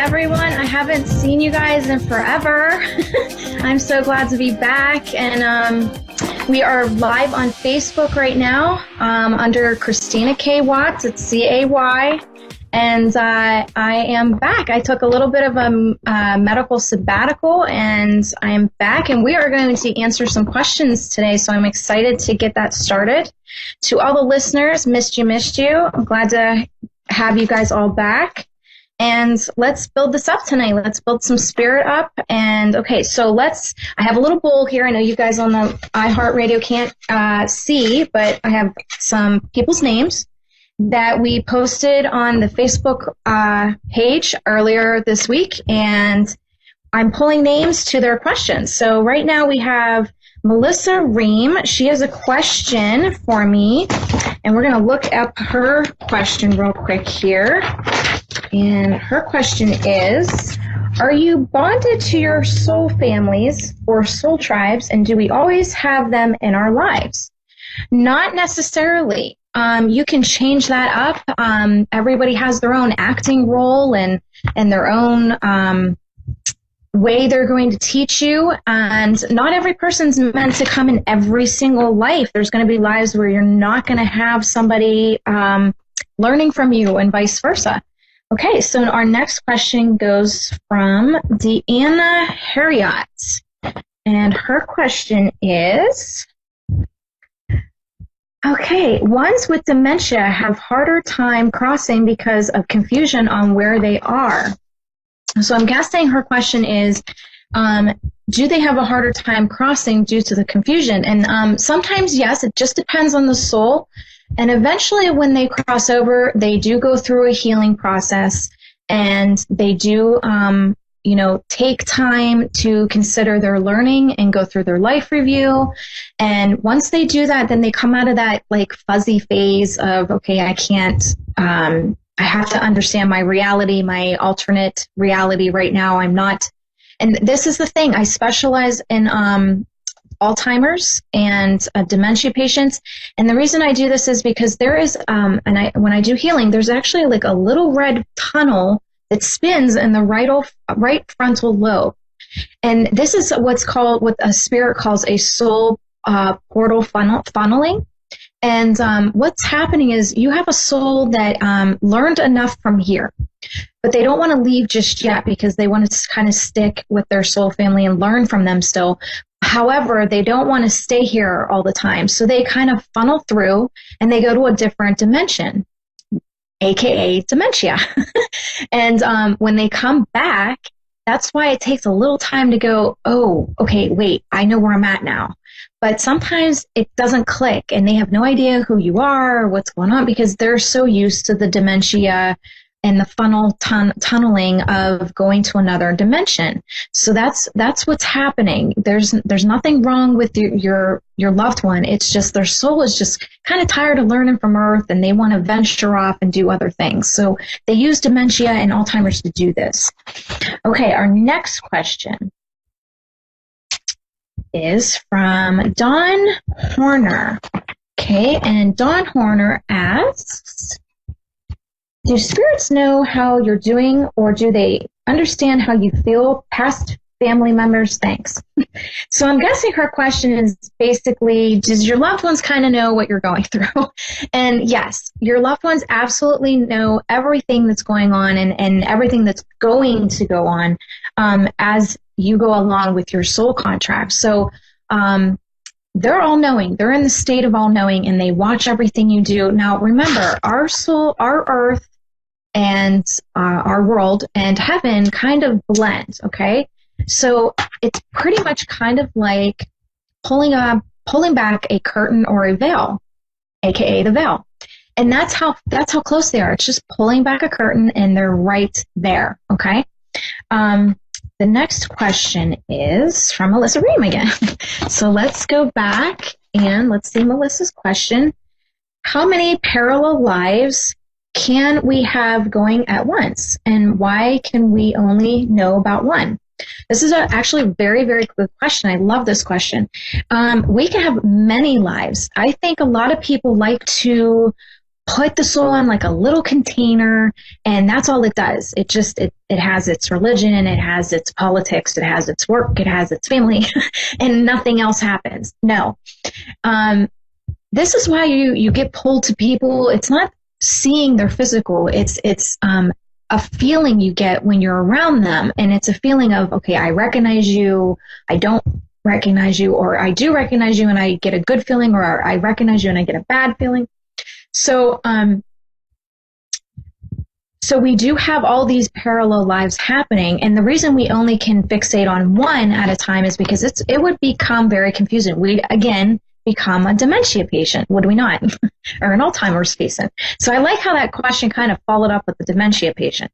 everyone. I haven't seen you guys in forever. I'm so glad to be back. And we are live on Facebook right now under Christina K. Watts. It's C-A-Y. And I am back. I took a little bit of a medical sabbatical, and I am back. And we are going to answer some questions today, so I'm excited to get that started. To all the listeners, missed you. I'm glad to have you guys all back. And let's build this up tonight. Let's build some spirit up. And okay, so I have a little bowl here. I know you guys on the iHeartRadio can't see, but I have some people's names that we posted on the Facebook page earlier this week, and I'm pulling names to their questions. So right now we have Melissa Ream. She has a question for me, and we're going to look up her question real quick here. And her question is, are you bonded to your soul families or soul tribes, and do we always have them in our lives? Not necessarily. You can change that up. Everybody has their own acting role and their own way they're going to teach you. And not every person's meant to come in every single life. There's going to be lives where you're not going to have somebody learning from you and vice versa. Okay, so our next question goes from Deanna Harriot. And her question is, okay, ones with dementia have harder time crossing because of confusion on where they are. So I'm guessing her question is, do they have a harder time crossing due to the confusion? And sometimes, yes, it just depends on the soul. And eventually when they cross over, they do go through a healing process, and they do take time to consider their learning and go through their life review. And once they do that, then they come out of that like fuzzy phase of, okay, I can't, I have to understand my reality, my alternate reality right now. I'm not, and this is the thing, I specialize in Alzheimer's and dementia patients. And the reason I do this is because there is, when I do healing, there's actually like a little red tunnel that spins in the right frontal lobe. And this is what a spirit calls a soul portal funneling. And what's happening is you have a soul that learned enough from here, but they don't want to leave just yet because they want to kind of stick with their soul family and learn from them still. However, they don't want to stay here all the time. So they kind of funnel through and they go to a different dimension, AKA dementia. And when they come back, that's why it takes a little time to go, oh, okay, wait, I know where I'm at now. But sometimes it doesn't click and they have no idea who you are or what's going on because they're so used to the dementia and the tunneling of going to another dimension. So that's what's happening. There's nothing wrong with your loved one. It's just their soul is just kind of tired of learning from Earth, and they want to venture off and do other things. So they use dementia and Alzheimer's to do this. Okay, our next question is from Dawn Horner. Okay, and Dawn Horner asks, do spirits know how you're doing, or do they understand how you feel? Past family members? Thanks. So I'm guessing her question is basically, does your loved ones kind of know what you're going through? And yes, your loved ones absolutely know everything that's going on and everything that's going to go on as you go along with your soul contract. So they're all knowing. They're in the state of all knowing, and they watch everything you do. Now, remember, our soul, our earth, and our world and heaven kind of blend, okay? So it's pretty much kind of like pulling back a curtain or a veil, aka the veil. And that's how close they are. It's just pulling back a curtain, and they're right there, okay? The next question is from Melissa Ream again. So let's go back and let's see Melissa's question. How many parallel lives can we have going at once, and why can we only know about one? This is actually a very, very good question. I love this question. We can have many lives. I think a lot of people like to put the soul in like a little container, and that's all it does. It has its religion, it has its politics, it has its work, it has its family, and nothing else happens. No. This is why you get pulled to people. It's not seeing their physical. It's a feeling you get when you're around them, and it's a feeling of, okay, I recognize you, I don't recognize you, or I do recognize you and I get a good feeling, or I recognize you and I get a bad feeling. So we do have all these parallel lives happening, and the reason we only can fixate on one at a time is because it would become very confusing. We'd, again, become a dementia patient, would we not? Or an Alzheimer's patient. So I like how that question kind of followed up with the dementia patient.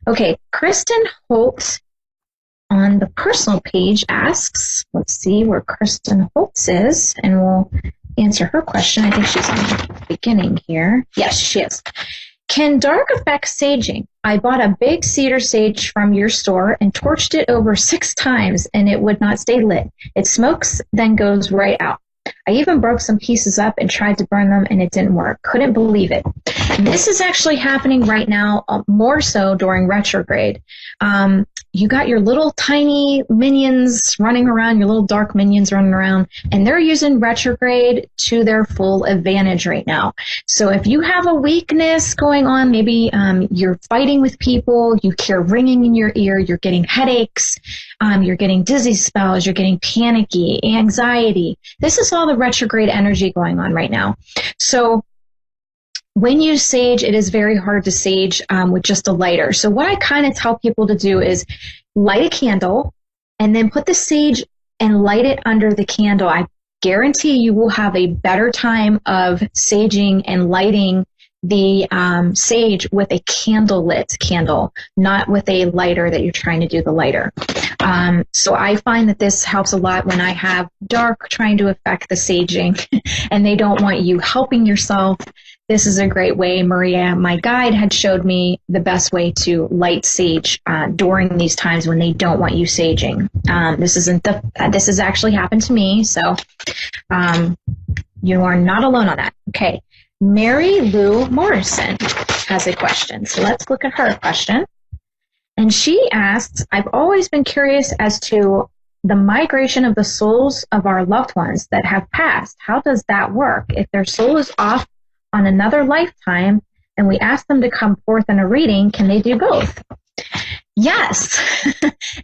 Okay, Kristen Holtz on the personal page asks, let's see where Kristen Holtz is, and we'll answer her question. I think she's in the beginning here. Yes, she is. Can dark affect saging? I bought a big cedar sage from your store and torched it over 6 times, and it would not stay lit. It smokes, then goes right out. I even broke some pieces up and tried to burn them, and it didn't work. Couldn't believe it. This is actually happening right now, more so during retrograde. You got your little tiny minions running around, your little dark minions running around, and they're using retrograde to their full advantage right now. So if you have a weakness going on, maybe you're fighting with people, you hear ringing in your ear, you're getting headaches, you're getting dizzy spells, you're getting panicky, anxiety. This is all the retrograde energy going on right now. So when you sage, it is very hard to sage with just a lighter. So what I kind of tell people to do is light a candle and then put the sage and light it under the candle. I guarantee you will have a better time of saging and lighting the sage with a candle-lit candle, not with a lighter that you're trying to do the lighter. So I find that this helps a lot when I have dark trying to affect the saging and they don't want you helping yourself. This is a great way. Maria, my guide, had showed me the best way to light sage during these times when they don't want you saging. This has actually happened to me, so you are not alone on that. Okay, Mary Lou Morrison has a question, so let's look at her question. And she asks, I've always been curious as to the migration of the souls of our loved ones that have passed. How does that work? If their soul is off on another lifetime and we ask them to come forth in a reading, can they do both? Yes.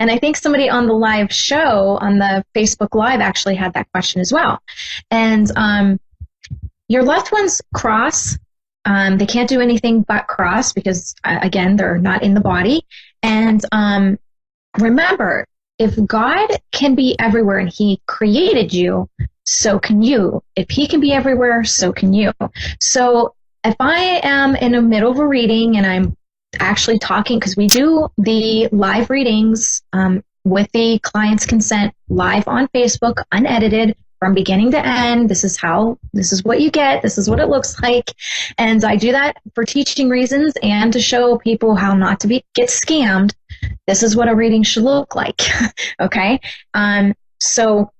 And I think somebody on the live show, on the Facebook Live, actually had that question as well. And your loved ones cross. They can't do anything but cross because, again, they're not in the body. And remember, if God can be everywhere and He created you, so can you. If He can be everywhere, so can you. So if I am in the middle of a reading and I'm actually talking, because we do the live readings with the client's consent live on Facebook, unedited, from beginning to end. This is what you get. This is what it looks like. And I do that for teaching reasons and to show people how not to get scammed. This is what a reading should look like. Okay. So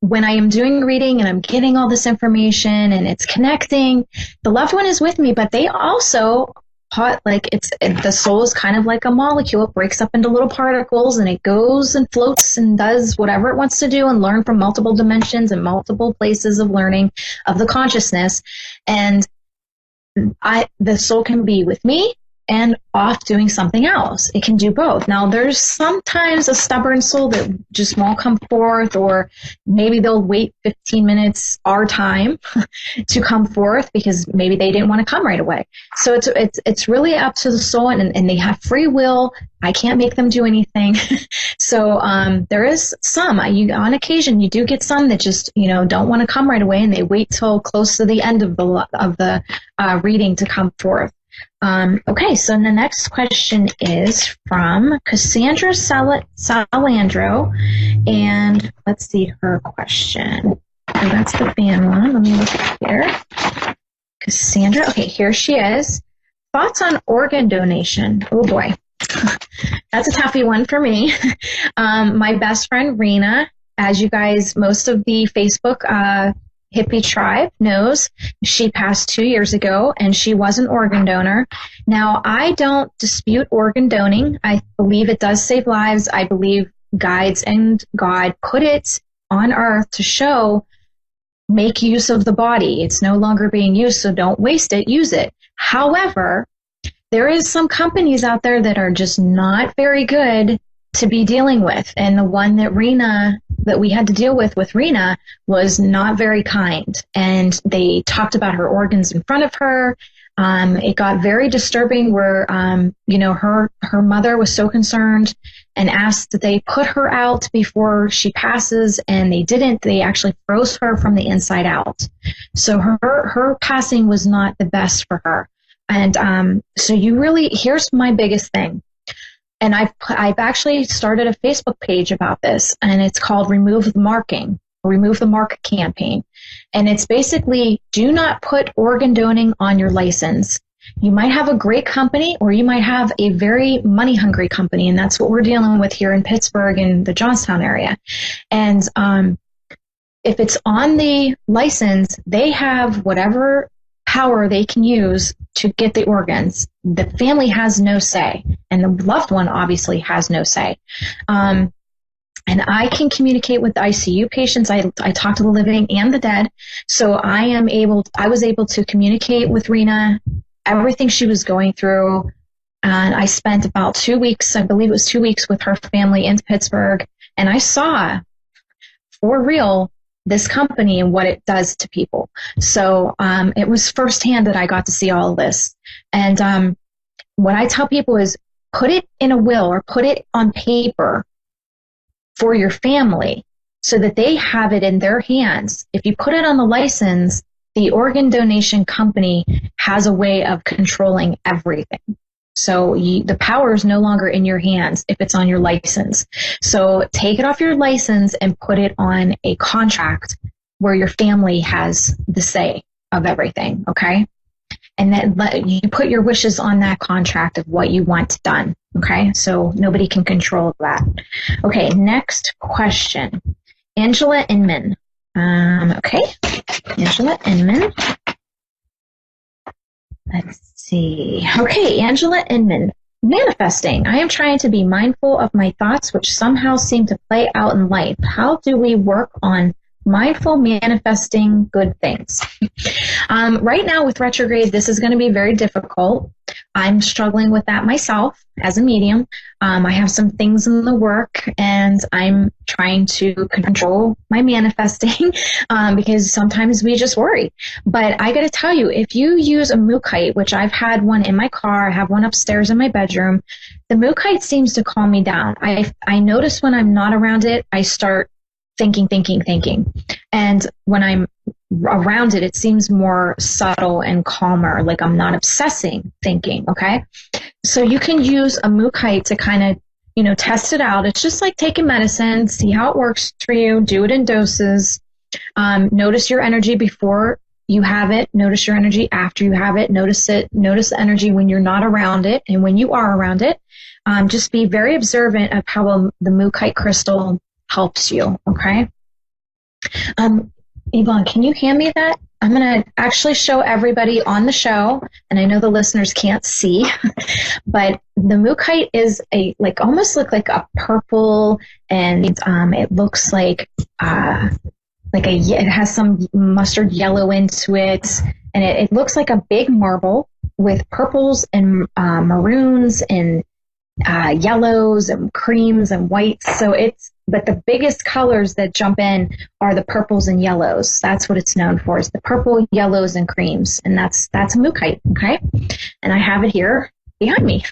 when I am doing a reading and I'm getting all this information and it's connecting, the loved one is with me, but they also the soul is kind of like a molecule. It breaks up into little particles and it goes and floats and does whatever it wants to do and learn from multiple dimensions and multiple places of learning of the consciousness. And the soul can be with me and off doing something else. It can do both. Now, there's sometimes a stubborn soul that just won't come forth, or maybe they'll wait 15 minutes our time to come forth because maybe they didn't want to come right away. So it's really up to the soul, and they have free will. I can't make them do anything. So there is some. On occasion, you do get some that just don't want to come right away, and they wait till close to the end of the reading to come forth. Okay, so the next question is from Cassandra Salandro, and let's see her question. Oh, that's the fan one. Let me look here. Cassandra, okay, here she is. Thoughts on organ donation? Oh boy, that's a toughie one for me. My best friend Rena, as you guys, most of the Facebook Hippie Tribe knows, she passed 2 years ago, and she was an organ donor. Now, I don't dispute organ donating. I believe it does save lives. I believe guides and God put it on earth to show, make use of the body. It's no longer being used, so don't waste it, use it. However, there is some companies out there that are just not very good to be dealing with. And the one that we had to deal with Rena, was not very kind. And they talked about her organs in front of her. It got very disturbing where, her mother was so concerned and asked that they put her out before she passes, and they didn't. They actually froze her from the inside out. So her passing was not the best for her. And so here's my biggest thing. And I've actually started a Facebook page about this, and it's called Remove the Mark campaign. And it's basically, do not put organ donating on your license. You might have a great company, or you might have a very money-hungry company, and that's what we're dealing with here in Pittsburgh and the Johnstown area. And if it's on the license, they have whatever power they can use to get the organs. The family has no say, and the loved one obviously has no say. And I can communicate with the ICU patients. I talk to the living and the dead. So I was able to communicate with Rena, everything she was going through. And I spent about 2 weeks, I believe it was 2 weeks, with her family in Pittsburgh. And I saw, for real, this company and what it does to people. So it was firsthand that I got to see all of this. And what I tell people is, put it in a will or put it on paper for your family so that they have it in their hands. If you put it on the license, the organ donation company has a way of controlling everything. So the power is no longer in your hands if it's on your license. So take it off your license and put it on a contract where your family has the say of everything, okay? And then you put your wishes on that contract of what you want done, okay? So nobody can control that. Okay, next question. Angela Inman. Okay, Angela Inman. Let's see. Okay, Angela Inman. Manifesting. I am trying to be mindful of my thoughts, which somehow seem to play out in life. How do we work on mindful manifesting good things? Right now with retrograde, this is going to be very difficult. I'm struggling with that myself as a medium. I have some things in the work, and I'm trying to control my manifesting because sometimes we just worry. But I got to tell you, if you use a Mookaite, which I've had one in my car, I have one upstairs in my bedroom, the Mookaite seems to calm me down. I notice when I'm not around it, I start thinking. And when I'm around it, it seems more subtle and calmer, like I'm not obsessing thinking, okay? So you can use a Mookaite to kind of, test it out. It's just like taking medicine, see how it works for you, do it in doses. Notice your energy before you have it, notice your energy after you have it, notice the energy when you're not around it and when you are around it. Just be very observant of how the Mookaite crystal helps you, okay? Yvonne, can you hand me that? I'm going to actually show everybody on the show, and I know the listeners can't see, but the Mookaite is almost look like a purple, and it looks like it has some mustard yellow into it, and it looks like a big marble with purples and maroons and yellows and creams and whites. But the biggest colors that jump in are the purples and yellows. That's what it's known for, is the purple, yellows, and creams. And that's a Mookaite, okay? And I have it here behind me.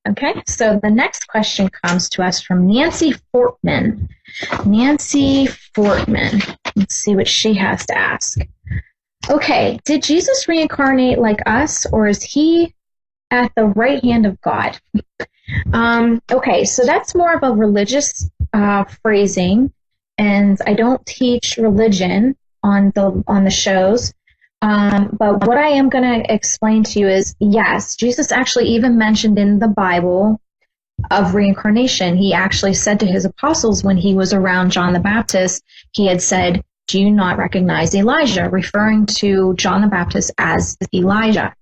Okay, so the next question comes to us from Nancy Fortman. Nancy Fortman. Let's see what she has to ask. Okay, did Jesus reincarnate like us, or is he at the right hand of God? Okay, so that's more of a religious phrasing, and I don't teach religion on the shows. But what I am going to explain to you is, yes, Jesus actually even mentioned in the Bible of reincarnation. He actually said to his apostles when he was around John the Baptist, he had said, do you not recognize Elijah, referring to John the Baptist as Elijah.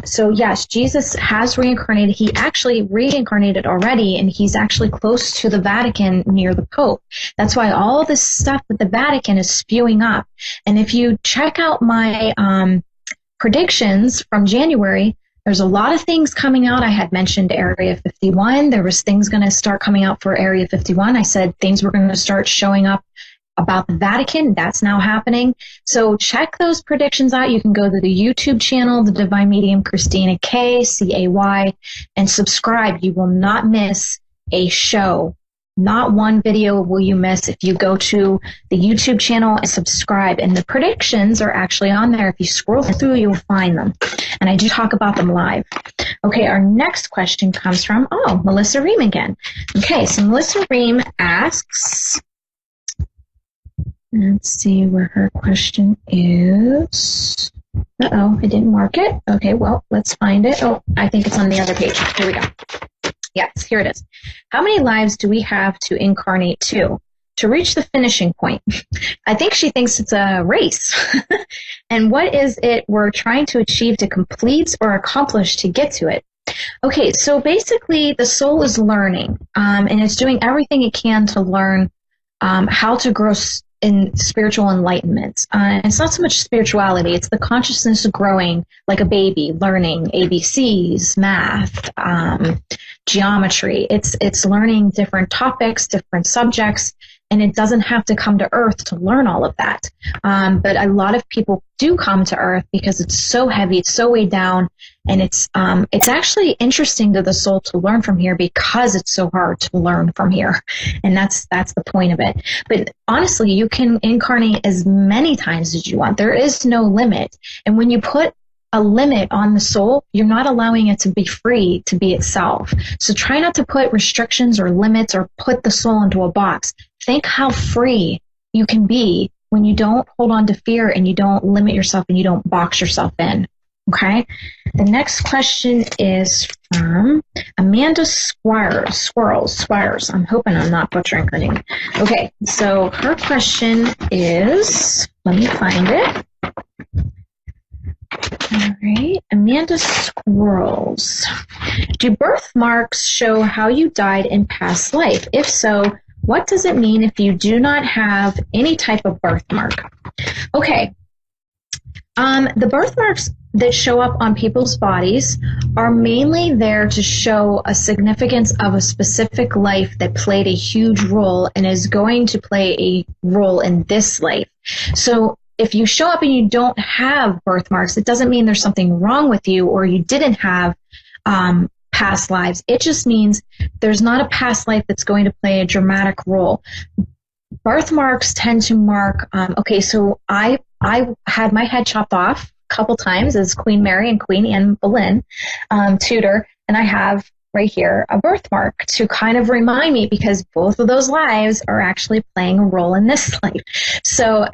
So yes, Jesus has reincarnated. He actually reincarnated already, and he's actually close to the Vatican near the Pope. That's why all this stuff with the Vatican is spewing up. And if you check out my predictions from January, there's a lot of things coming out. I had mentioned Area 51. There was things going to start coming out for Area 51. I said things were going to start showing up about the Vatican. That's now happening. So check those predictions out. You can go to the YouTube channel, The Divine Medium Christina K, C-A-Y, and subscribe. You will not miss a show. Not one video will you miss if you go to the YouTube channel and subscribe. And the predictions are actually on there. If you scroll through, you'll find them. And I do talk about them live. Okay, our next question comes from, Melissa Ream again. Okay, so Melissa Ream asks, let's see where her question is. I didn't mark it. Okay, well, let's find it. I think it's on the other page. Here we go. Yes, here it is. How many lives do we have to incarnate to reach the finishing point? I think she thinks it's a race. And what is it we're trying to achieve to complete or accomplish to get to it? Okay, so basically the soul is learning, and it's doing everything it can to learn how to grow in spiritual enlightenment. It's not so much spirituality, it's the consciousness growing like a baby, learning ABCs, math, geometry. It's learning different topics, different subjects, and it doesn't have to come to Earth to learn all of that. But a lot of people do come to Earth because it's so heavy, it's so weighed down, and it's actually interesting to the soul to learn from here because it's so hard to learn from here, and that's the point of it. But honestly, you can incarnate as many times as you want. There is no limit, and when you put a limit on the soul, you're not allowing it to be free to be itself. So try not to put restrictions or limits or put the soul into a box. Think how free you can be when you don't hold on to fear and you don't limit yourself and you don't box yourself in. Okay? The next question is from Amanda Squirrels. I'm hoping I'm not butchering her name. Okay, so her question is, let me find it. All right, Amanda Squirrels. Do birthmarks show how you died in past life? If so, what does it mean if you do not have any type of birthmark? Okay, the birthmarks that show up on people's bodies are mainly there to show a significance of a specific life that played a huge role and is going to play a role in this life. So if you show up and you don't have birthmarks, it doesn't mean there's something wrong with you or you didn't have past lives. It just means there's not a past life that's going to play a dramatic role. Birthmarks tend to mark, so I had my head chopped off a couple times as Queen Mary and Queen Anne Boleyn Tudor, and I have right here a birthmark to kind of remind me because both of those lives are actually playing a role in this life. So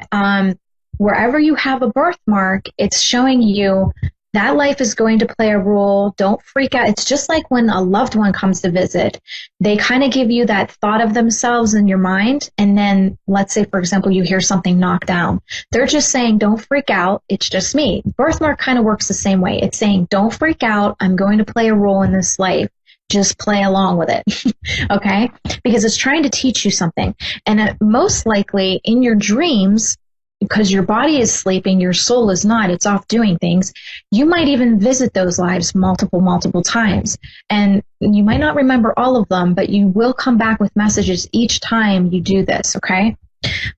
wherever you have a birthmark, it's showing you that life is going to play a role. Don't freak out. It's just like when a loved one comes to visit. They kind of give you that thought of themselves in your mind, and then let's say, for example, you hear something knocked down. They're just saying, don't freak out. It's just me. Birthmark kind of works the same way. It's saying, don't freak out. I'm going to play a role in this life. Just play along with it, okay? Because it's trying to teach you something. And most likely in your dreams, because your body is sleeping, your soul is not, it's off doing things, you might even visit those lives multiple times. And you might not remember all of them, but you will come back with messages each time you do this, okay?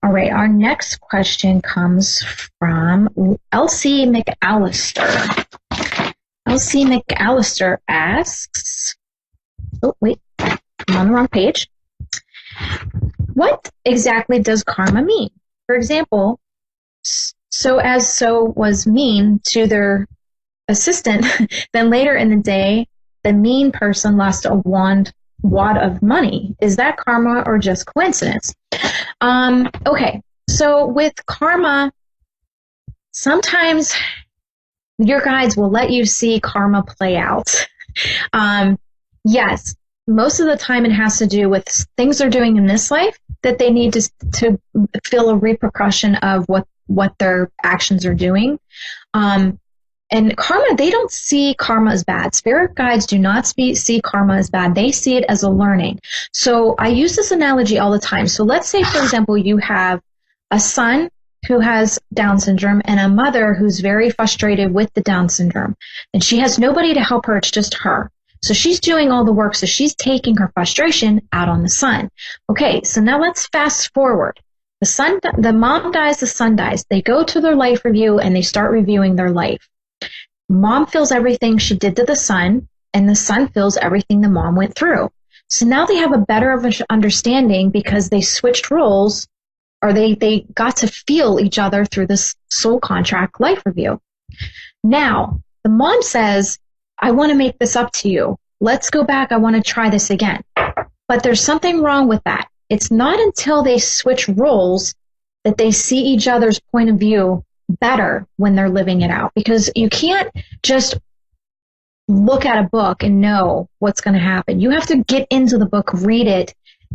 All right, our next question comes from Elsie McAllister. Elsie McAllister asks, I'm on the wrong page. What exactly does karma mean? For example, so was mean to their assistant, then later in the day, the mean person lost a wad of money. Is that karma or just coincidence? Okay, so with karma, sometimes your guides will let you see karma play out. Yes, most of the time it has to do with things they're doing in this life that they need to feel a repercussion of what their actions are doing. And karma, they don't see karma as bad. Spirit guides do not see karma as bad. They see it as a learning. So I use this analogy all the time. So let's say, for example, you have a son who has Down syndrome and a mother who's very frustrated with the Down syndrome. And she has nobody to help her. It's just her. So she's doing all the work. So she's taking her frustration out on the son. Okay, so now let's fast forward. The mom dies, the son dies. They go to their life review and they start reviewing their life. Mom feels everything she did to the son, and the son feels everything the mom went through. So now they have a better understanding because they switched roles, or they got to feel each other through this soul contract life review. Now, the mom says, I want to make this up to you. Let's go back. I want to try this again. But there's something wrong with that. It's not until they switch roles that they see each other's point of view better when they're living it out, because you can't just look at a book and know what's going to happen. You have to get into the book, read it,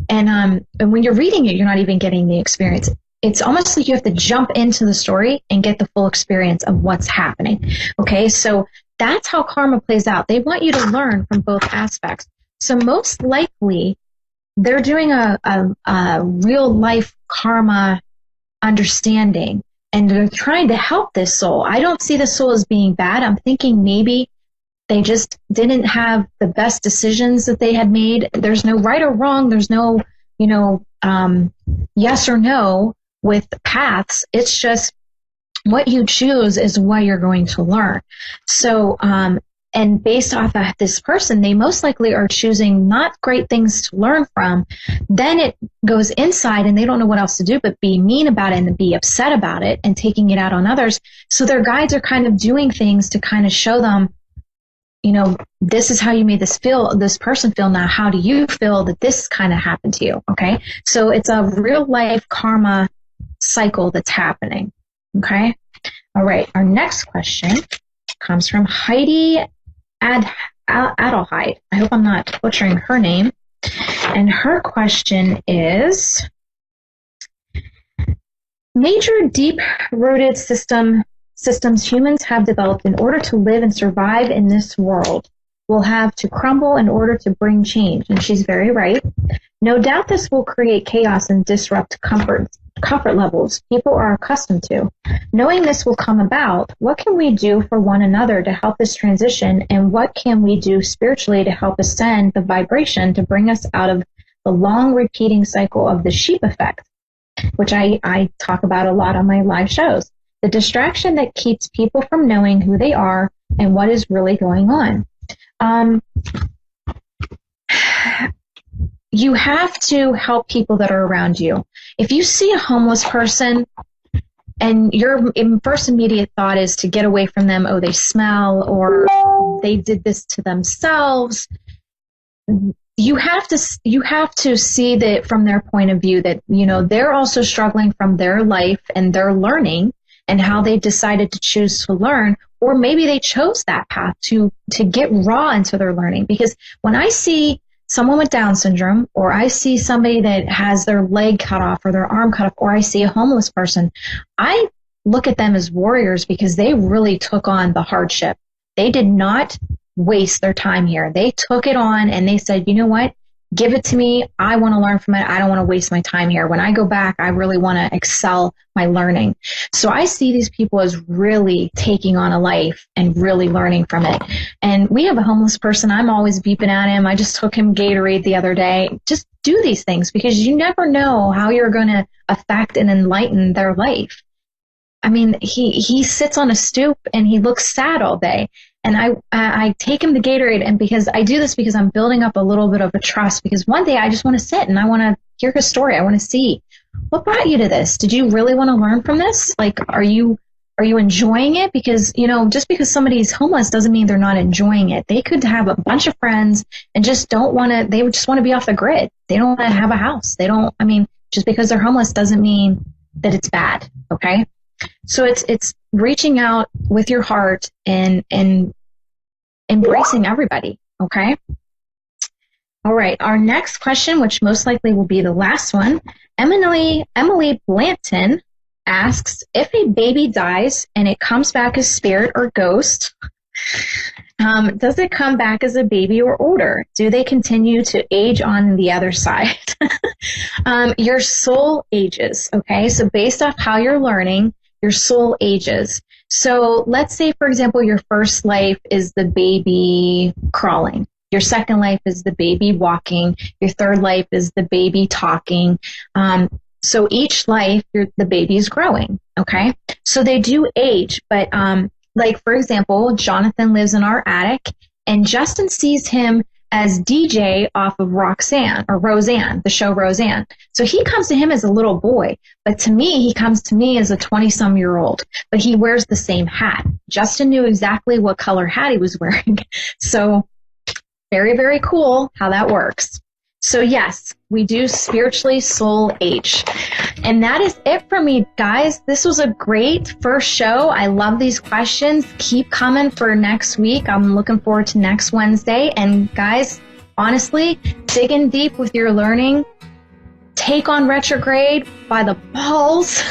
and when you're reading it, you're not even getting the experience. It's almost like you have to jump into the story and get the full experience of what's happening. Okay, so that's how karma plays out. They want you to learn from both aspects. So most likely, they're doing a real life karma understanding. And they're trying to help this soul. I don't see the soul as being bad. I'm thinking maybe they just didn't have the best decisions that they had made. There's no right or wrong. There's no, yes or no with paths. It's just what you choose is what you're going to learn. So, and based off of this person, they most likely are choosing not great things to learn from. Then it goes inside and they don't know what else to do but be mean about it and be upset about it and taking it out on others. So their guides are kind of doing things to kind of show them, this is how you made this person feel. Now, how do you feel that this kind of happened to you? Okay. So it's a real life karma cycle that's happening. Okay. All right. Our next question comes from Heidi Adelheid. I hope I'm not butchering her name. And her question is, major deep-rooted systems humans have developed in order to live and survive in this world will have to crumble in order to bring change. And she's very right. No doubt this will create chaos and disrupt comfort levels people are accustomed to. Knowing this will come about, what can we do for one another to help this transition, and what can we do spiritually to help ascend the vibration to bring us out of the long repeating cycle of the sheep effect, which I talk about a lot on my live shows. The distraction that keeps people from knowing who they are and what is really going on. You have to help people that are around you. If you see a homeless person and your first immediate thought is to get away from them, oh, they smell, or they did this to themselves, you have to see that from their point of view that, they're also struggling from their life and their learning and how they decided to choose to learn, or maybe they chose that path to get raw into their learning. Because when I see someone with Down syndrome, or I see somebody that has their leg cut off or their arm cut off, or I see a homeless person, I look at them as warriors because they really took on the hardship. They did not waste their time here. They took it on and they said, you know what? Give it to me. I want to learn from it. I don't want to waste my time here. When I go back, I really want to excel my learning. So I see these people as really taking on a life and really learning from it. And we have a homeless person. I'm always beeping at him. I just took him Gatorade the other day. Just do these things because you never know how you're going to affect and enlighten their life. I mean, he sits on a stoop and he looks sad all day. And I take him to Gatorade, and because I do this because I'm building up a little bit of a trust, because one day I just want to sit and I want to hear his story. I want to see what brought you to this. Did you really want to learn from this? Like, are you enjoying it? Because, just because somebody's homeless doesn't mean they're not enjoying it. They could have a bunch of friends and just they just want to be off the grid. They don't want to have a house. Just because they're homeless doesn't mean that it's bad. Okay. So it's reaching out with your heart and embracing everybody, okay? All right, our next question, which most likely will be the last one, Emily Blanton asks, if a baby dies and it comes back as spirit or ghost, does it come back as a baby or older? Do they continue to age on the other side? Your soul ages, okay? So based off how you're learning, your soul ages. So let's say, for example, your first life is the baby crawling. Your second life is the baby walking. Your third life is the baby talking. So each life, the baby is growing, okay? So they do age, but like, for example, Jonathan lives in our attic, and Justin sees him as DJ off of Roseanne, the show Roseanne. So he comes to him as a little boy, but to me, he comes to me as a 20-some-year-old, but he wears the same hat. Justin knew exactly what color hat he was wearing. So very, very cool how that works. So yes, we do spiritually soul age. And that is it for me, guys. This was a great first show. I love these questions. Keep coming for next week. I'm looking forward to next Wednesday. And guys, honestly, dig in deep with your learning. Take on retrograde by the balls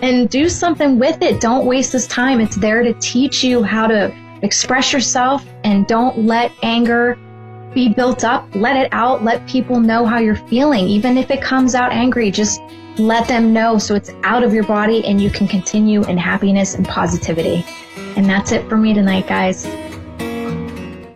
and do something with it. Don't waste this time. It's there to teach you how to express yourself, and don't let anger be built up. Let it out. Let people know how you're feeling. Even if it comes out angry, just let them know so it's out of your body and you can continue in happiness and positivity. And that's it for me tonight, guys.